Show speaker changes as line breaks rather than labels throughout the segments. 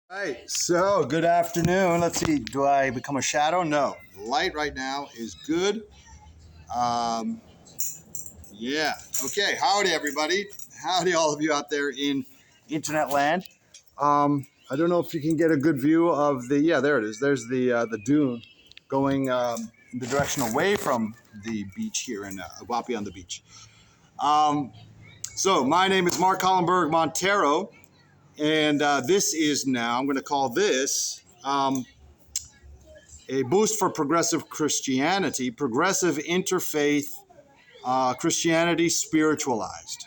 Right, so good afternoon. Let's see, do I become a shadow? No. The light right now is good. Um, yeah, okay. Howdy, everybody. Howdy, all of you out there in internet land. I don't know if you can get a good view of there it is. There's the dune going in the direction away from the beach here in Aguapi on the beach. So my name is Mark Rego-Monteiro. And this is now, I'm going to call this a boost for progressive Christianity, progressive interfaith Christianity spiritualized.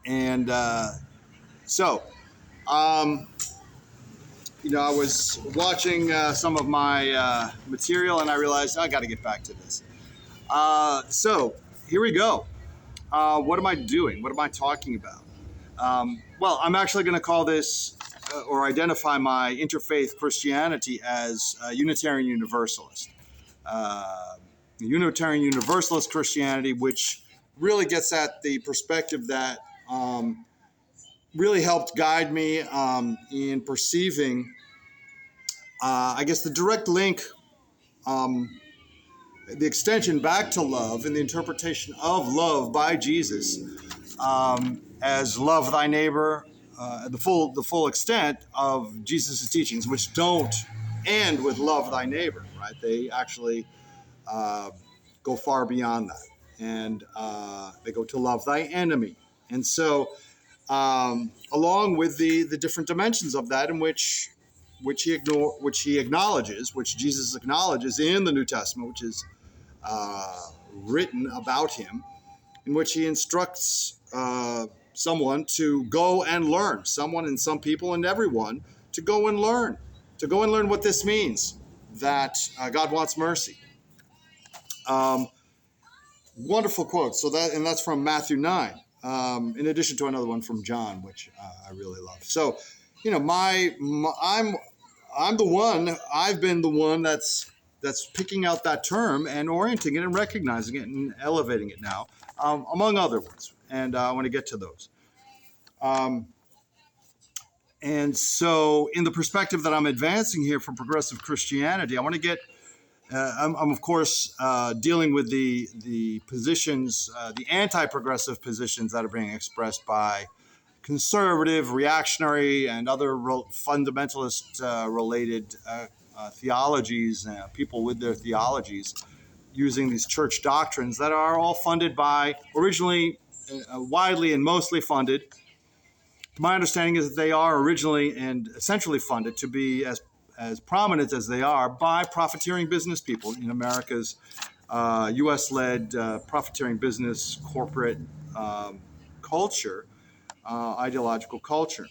And so, I was watching some of my material and I realized I got to get back to this. So here we go. What am I doing? What am I talking about? Well, I'm actually going to call this or identify my interfaith Christianity as Unitarian Universalist. Unitarian Universalist Christianity, which really gets at the perspective that really helped guide me in perceiving, the direct link, the extension back to love and the interpretation of love by Jesus as love thy neighbor, the full extent of Jesus' teachings, which don't end with love thy neighbor, right? They actually go far beyond that, and they go to love thy enemy. And so, along with the different dimensions of that, in which Jesus acknowledges in the New Testament, which is written about him, in which he instructs someone to go and learn, someone and some people and everyone to go and learn what this means, that God wants mercy. Wonderful quote. So that's from Matthew 9, in addition to another one from John, which I really love. So, I've been the one that's picking out that term and orienting it and recognizing it and elevating it now, among other ones. And I want to get to those. And so in the perspective that I'm advancing here for progressive Christianity, I want to get, I'm of course dealing with the positions, the anti-progressive positions that are being expressed by conservative, reactionary, and other fundamentalist related theologies, people with their theologies, using these church doctrines that are all funded by, originally widely and mostly funded. My understanding is that they are originally and essentially funded to be as prominent as they are by profiteering business people in America's U.S.-led profiteering business corporate culture, ideological culture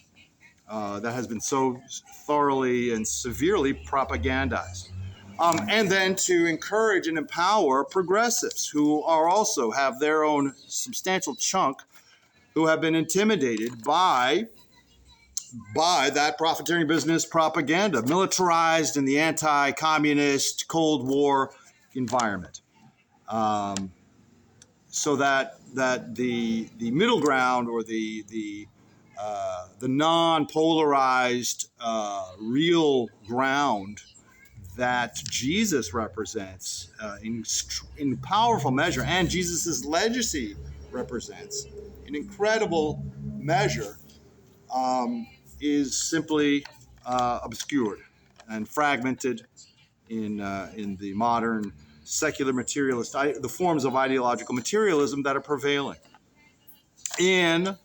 that has been so thoroughly and severely propagandized. And then to encourage and empower progressives who are also have their own substantial chunk who have been intimidated by that profiteering business propaganda, militarized in the anti-communist Cold War environment. So that the middle ground, or the non-polarized real ground that Jesus represents in powerful measure, and Jesus's legacy represents in incredible measure, is simply obscured and fragmented in the modern secular materialist, the forms of ideological materialism that are prevailing in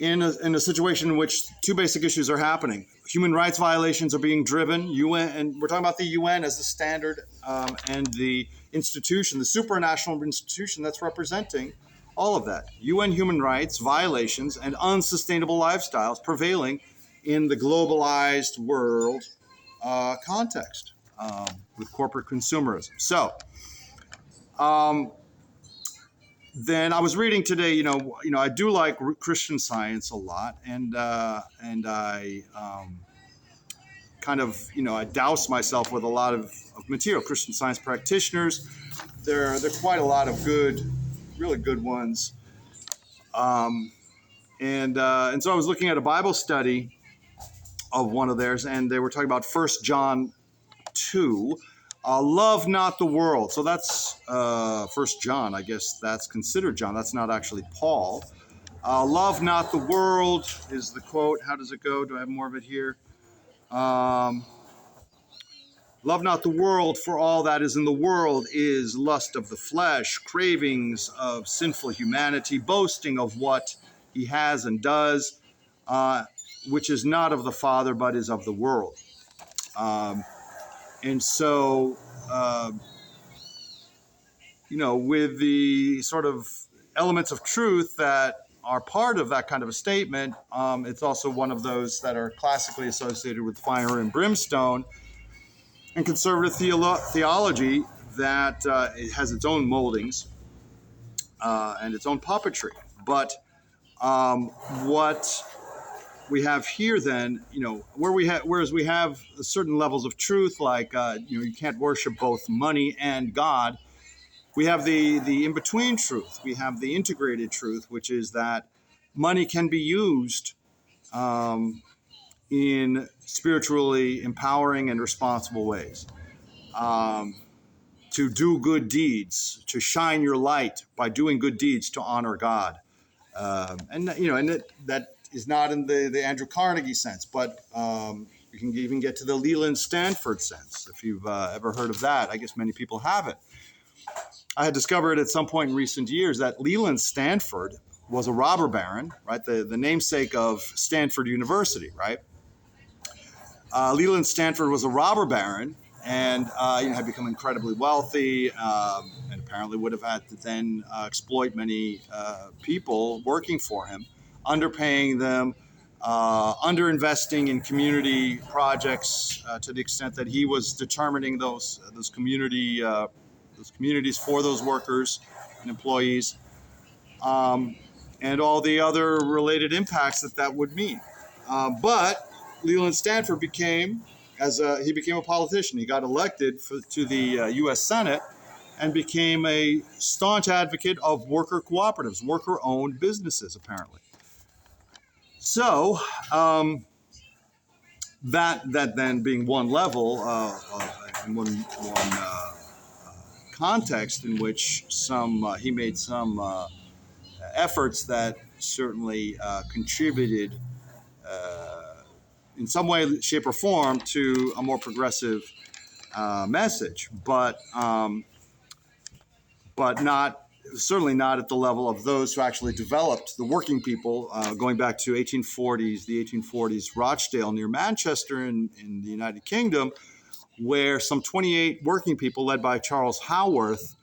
a situation in which two basic issues are happening. Human rights violations are being driven. UN, and we're talking about the UN as the standard and the institution, the supranational institution that's representing all of that. UN human rights violations and unsustainable lifestyles prevailing in the globalized world context with corporate consumerism. So, then I was reading today. I do like Christian Science a lot, and I I douse myself with a lot of material. Christian Science practitioners. There are quite a lot of really good ones. And so I was looking at a Bible study of one of theirs, and they were talking about 1 John 2, love not the world. So that's 1 John. I guess that's considered John. That's not actually Paul. Love not the world is the quote. How does it go? Do I have more of it here? Love not the world, for all that is in the world is lust of the flesh, cravings of sinful humanity, boasting of what he has and does, which is not of the Father, but is of the world. And so, with the sort of elements of truth that are part of that kind of a statement, it's also one of those that are classically associated with fire and brimstone and conservative theology that it has its own moldings and its own puppetry. But what we have here then, whereas we have certain levels of truth, like, you can't worship both money and God, we have the in-between truth. We have the integrated truth, which is that money can be used in spiritually empowering and responsible ways, to do good deeds, to shine your light by doing good deeds to honor God. And that is not in the Andrew Carnegie sense, but you can even get to the Leland Stanford sense, if you've ever heard of that. I guess many people haven't. I had discovered at some point in recent years that Leland Stanford was a robber baron, right? The namesake of Stanford University, right? Leland Stanford was a robber baron and had become incredibly wealthy, and apparently would have had to then exploit many people working for him, underpaying them, underinvesting in community projects to the extent that he was determining those communities for those workers and employees, and all the other related impacts that would mean. But Leland Stanford became a politician. He got elected to the U.S. Senate and became a staunch advocate of worker cooperatives, worker-owned businesses, apparently. So that then being one level, and one context in which he made some efforts that certainly contributed in some way, shape, or form to a more progressive message, but certainly not at the level of those who actually developed the working people, going back to the 1840s Rochdale near Manchester in the United Kingdom, where some 28 working people led by Charles Haworth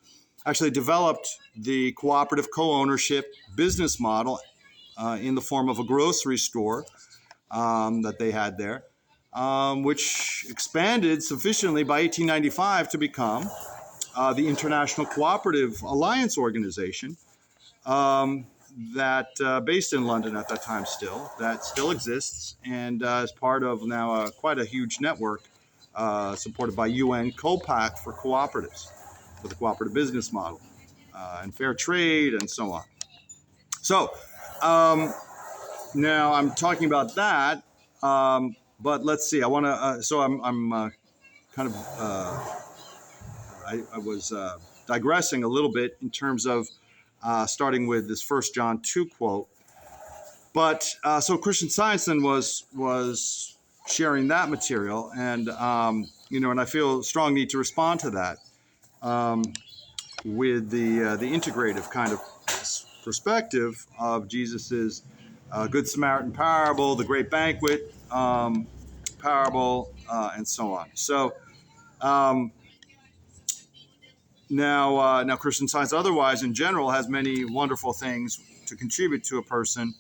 actually developed the cooperative co-ownership business model in the form of a grocery store that they had there, which expanded sufficiently by 1895 to become the International Cooperative Alliance Organization, that based in London at that time that still exists and is part of now quite a huge network supported by UN COPAC for cooperatives, for the cooperative business model, and fair trade and so on. So now I'm talking about that, but let's see. I want to. So I'm kind of. I was digressing a little bit in terms of starting with this 1 John 2 quote. But so Christian Science then was sharing that material, and and I feel a strong need to respond to that with the integrative kind of perspective of Jesus's Good Samaritan parable, the Great Banquet parable, and so on. So now Christian Science otherwise in general has many wonderful things to contribute to a person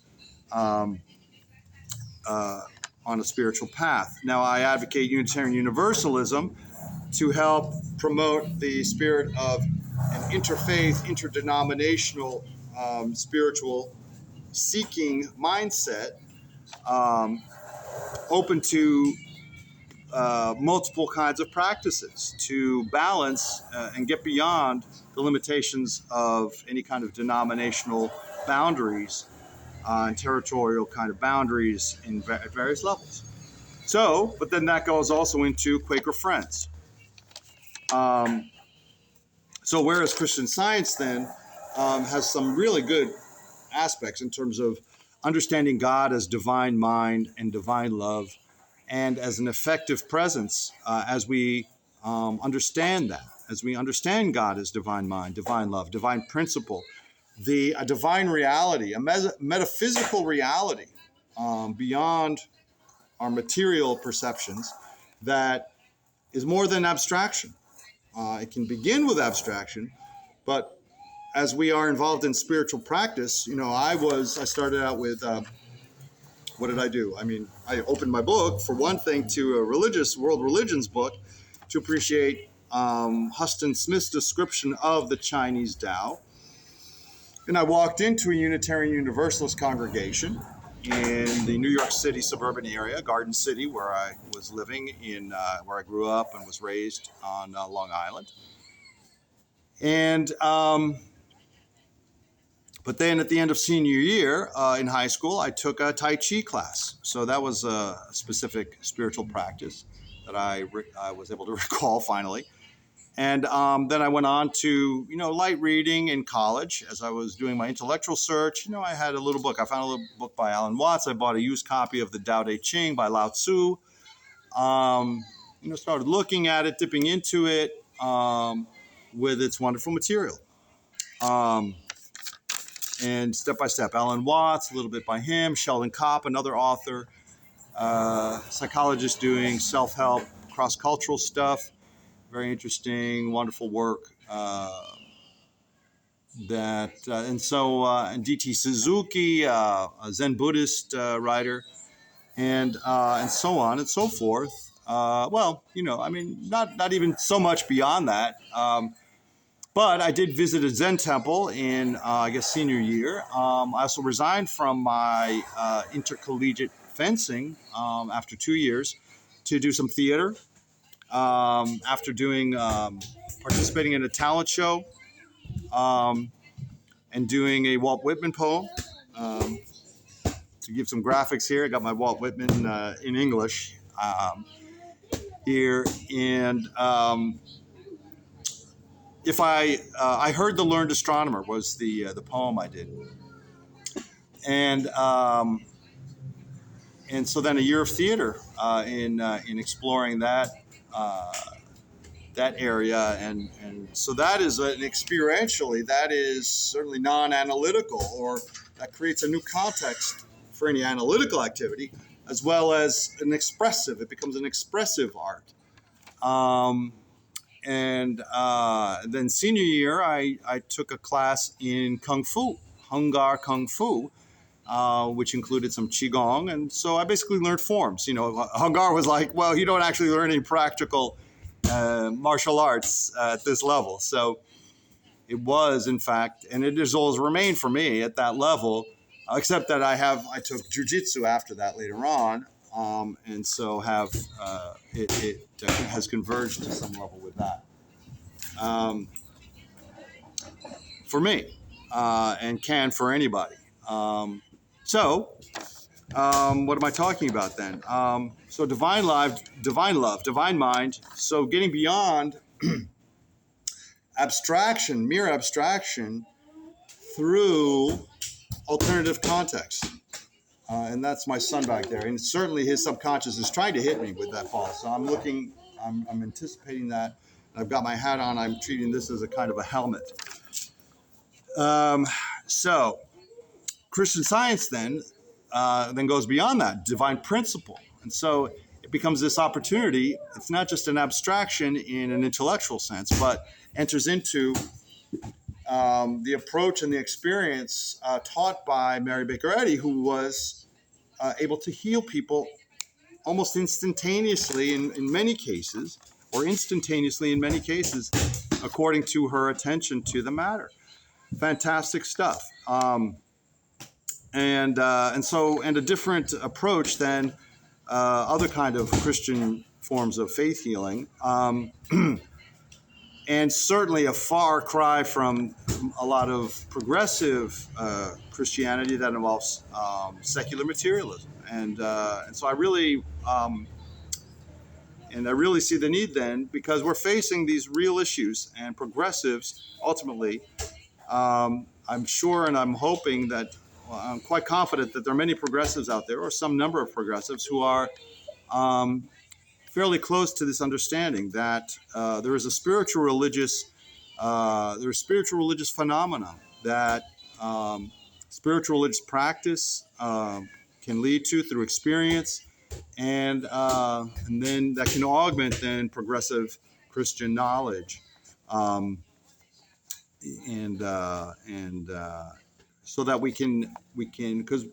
on a spiritual path. Now I advocate Unitarian Universalism to help promote the spirit of an interfaith, interdenominational, spiritual seeking mindset, open to multiple kinds of practices to balance and get beyond the limitations of any kind of denominational boundaries and territorial kind of boundaries at various levels. So, but then that goes also into Quaker Friends. So whereas Christian Science then has some really good aspects in terms of understanding God as divine mind and divine love, and as an effective presence as we understand that, as we understand God as divine mind, divine love, divine principle, a divine reality, a metaphysical reality beyond our material perceptions that is more than abstraction. It can begin with abstraction, but as we are involved in spiritual practice, I started out with, what did I do? I mean, I opened my book, for one thing, to a world religions book to appreciate Huston Smith's description of the Chinese Tao. And I walked into a Unitarian Universalist congregation in the New York City suburban area, Garden City, where I was living where I grew up and was raised on Long Island. And but then at the end of senior year in high school, I took a Tai Chi class. So that was a specific spiritual practice that I was able to recall finally. And then I went on to, light reading in college as I was doing my intellectual search. I had a little book. I found a little book by Alan Watts. I bought a used copy of the Tao Te Ching by Lao Tzu. Started looking at it, dipping into it with its wonderful material. And step by step, Alan Watts, a little bit by him, Sheldon Kopp, another author, psychologist doing self-help, cross-cultural stuff. Very interesting, wonderful work. And D.T. Suzuki, a Zen Buddhist writer, and so on and so forth. Not even so much beyond that. But I did visit a Zen temple in, senior year. I also resigned from my intercollegiate fencing after 2 years to do some theater. After participating in a talent show and doing a Walt Whitman poem. To give some graphics here, I got my Walt Whitman in English here. And I heard the Learned Astronomer was the poem I did. And so then a year of theater in exploring that area, and so that is experientially, that is certainly non-analytical, or that creates a new context for any analytical activity, as well as it becomes an expressive art. Then senior year, I took a class in Kung Fu, Hung-Gar Kung Fu, which included some Qigong, and so I basically learned forms. Hung-Gar was like, well, you don't actually learn any practical martial arts at this level. So it was, in fact, and it has always remained for me at that level, except that I took jiu-jitsu after that later on, and so it has converged to some level with that for me, and can for anybody. What am I talking about then? So divine love, divine mind. So getting beyond mere abstraction, through alternative context. And that's my son back there. And certainly his subconscious is trying to hit me with that ball. So I'm anticipating that. I've got my hat on. I'm treating this as a kind of a helmet. So Christian Science then goes beyond that, divine principle. And so it becomes this opportunity. It's not just an abstraction in an intellectual sense, but enters into the approach and the experience taught by Mary Baker Eddy, who was able to heal people almost instantaneously in many cases, according to her attention to the matter. Fantastic stuff. And a different approach than other kind of Christian forms of faith healing. And certainly a far cry from a lot of progressive Christianity that involves secular materialism, and so I really see the need then, because we're facing these real issues, and progressives ultimately, I'm sure and I'm hoping that, well, I'm quite confident that there are many progressives out there, or some number of progressives, who are fairly close to this understanding that there is a spiritual religious phenomenon that spiritual religious practice can lead to through experience, and then that can augment then progressive Christian knowledge, and so that we can because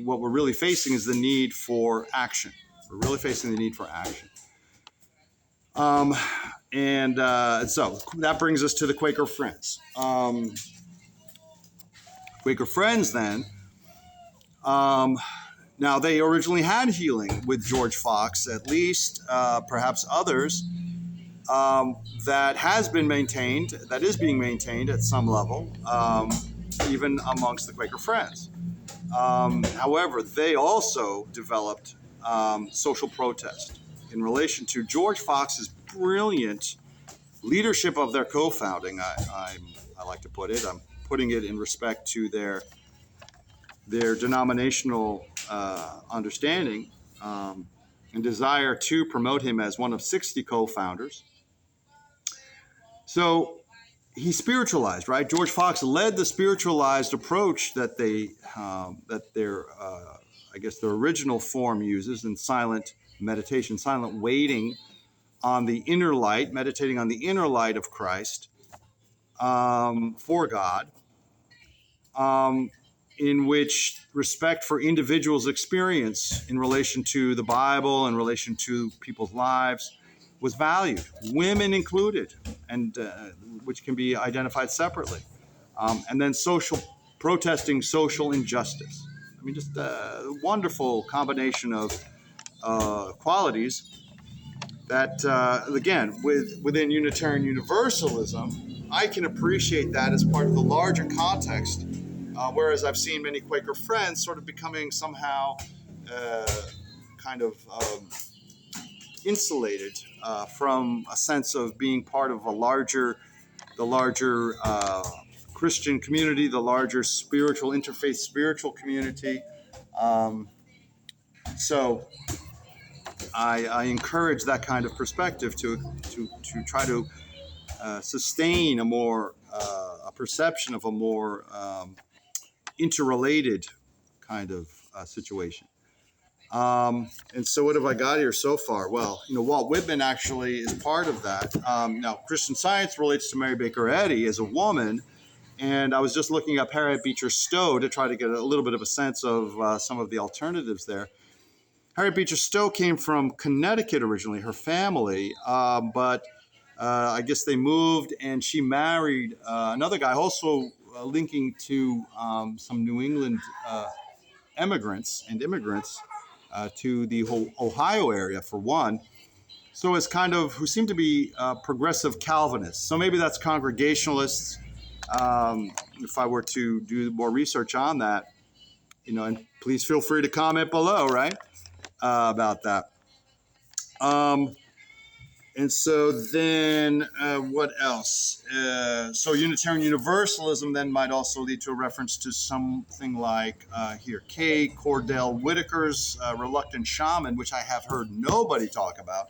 what we're really facing is the need for action. We're really facing the need for action. And so that brings us to the Quaker Friends. Quaker Friends then, now they originally had healing with George Fox, at least, perhaps others, that has been maintained, that is being maintained at some level, even amongst the Quaker Friends. However, they also developed social protest in relation to George Fox's brilliant leadership of their co-founding. I like to put it. I'm putting it in respect to their denominational understanding and desire to promote him as one of 60 co-founders. So he spiritualized, right? George Fox led the spiritualized approach that their original form uses in silent meditation, silent waiting on the inner light, meditating on the inner light of Christ for God, in which respect for individuals' experience in relation to the Bible, in relation to people's lives, was valued, women included, and which can be identified separately. And then protesting social injustice. I mean, just a wonderful combination of qualities that, again, within Unitarian Universalism, I can appreciate that as part of the larger context, whereas I've seen many Quaker Friends sort of becoming somehow kind of insulated from a sense of being part of the larger Christian community, the larger interfaith spiritual community. So I encourage that kind of perspective to try to sustain a perception of a more interrelated kind of situation. And so what have I got here so far? Well, Walt Whitman actually is part of that. Now, Christian Science relates to Mary Baker Eddy as a woman, and I was just looking up Harriet Beecher Stowe to try to get a little bit of a sense of some of the alternatives there. Harriet Beecher Stowe came from Connecticut originally, her family, but I guess they moved, and she married another guy, also linking to some New England immigrants to the Ohio area, for one. So it's kind of who seem to be progressive Calvinists. So maybe that's Congregationalists. If I were to do more research on that, and please feel free to comment below, right, about that. And so then what else? So Unitarian Universalism then might also lead to a reference to something like here, K. Cordell Whitaker's Reluctant Shaman, which I have heard nobody talk about.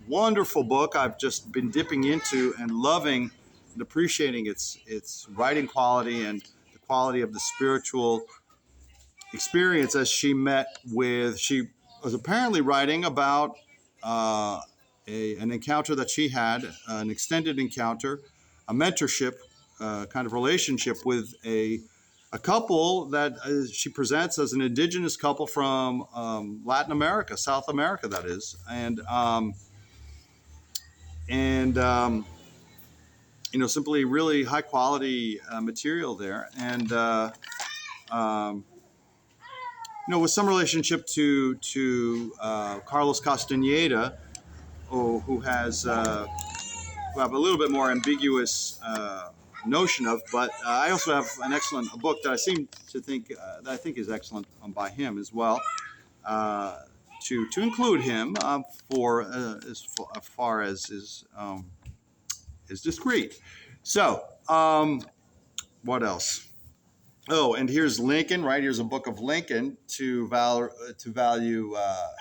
Wonderful book I've just been dipping into and loving and appreciating its writing quality and the quality of the spiritual experience as she was apparently writing about an encounter that she had, an extended encounter, a mentorship kind of relationship with a couple that she presents as an indigenous couple from Latin America, South America, that is, and simply really high quality material there, and with some relationship to Carlos Castaneda, who have a little bit more ambiguous notion of. But I also have an excellent book that I think is excellent by him as well. To include him for as far as is discreet. So what else? Oh, and here's Lincoln, right? Here's a book of Lincoln to value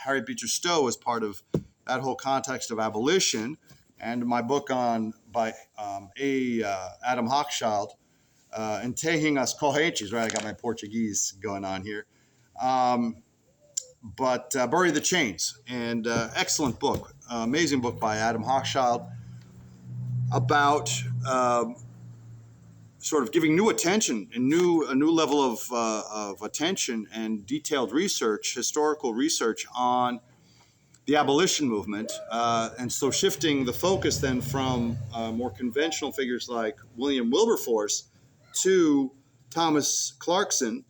Harry Beecher Stowe as part of that whole context of abolition, and my book by Adam Hochschild, Enterrando as Correntes, right? I got my Portuguese going on here. But Bury the Chains, and excellent book, amazing book by Adam Hochschild about sort of giving new attention and a new level of attention and detailed research, historical research on the abolition movement, and so shifting the focus then from more conventional figures like William Wilberforce to Thomas Clarkson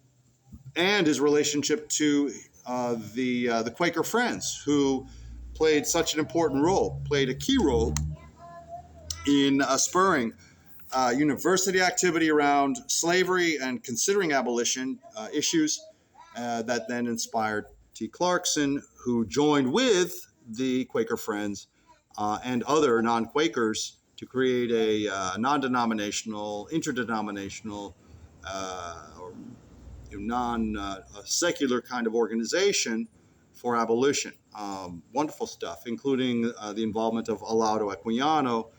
and his relationship to the Quaker Friends, who played such an important role, played a key role in spurring university activity around slavery and considering abolition issues that then inspired T. Clarkson, who joined with the Quaker Friends and other non-Quakers to create a non-denominational, interdenominational, or non-secular kind of organization for abolition. Wonderful stuff, including the involvement of Olaudah Equiano,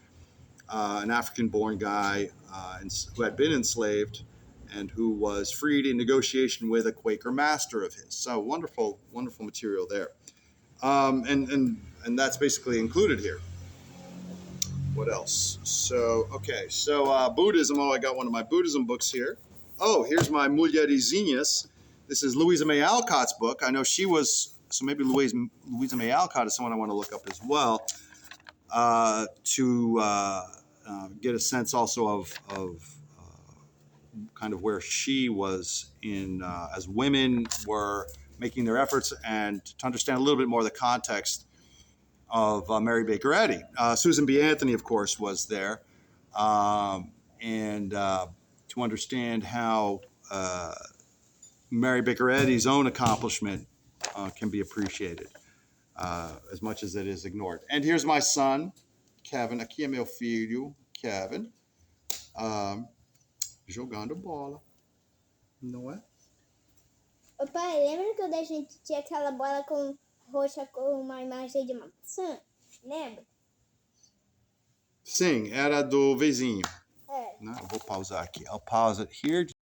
an African-born guy who had been enslaved and who was freed in negotiation with a Quaker master of his. So wonderful, wonderful material there. And that's basically included here. What else? So, okay, so Buddhism. Oh, I got one of my Buddhism books here. Oh, here's my Mulherizinhas. This is Louisa May Alcott's book. I know she was, so maybe Louisa May Alcott is someone I want to look up as well, to get a sense also of kind of where she was in as women were making their efforts, and to understand a little bit more of the context of Mary Baker Eddy. Susan B. Anthony, of course, was there, and to understand how Mary Baker Eddy's own accomplishment can be appreciated as much as it is ignored. And here's my son, Kevin. Aqui é meu filho, Kevin, jogando bola, não é?
Ô pai, lembra que a gente tinha aquela bola roxa com uma imagem de uma maçã? Lembra?
Sim, era do vizinho.
É.
Eu vou pausar aqui. I'll pause it here.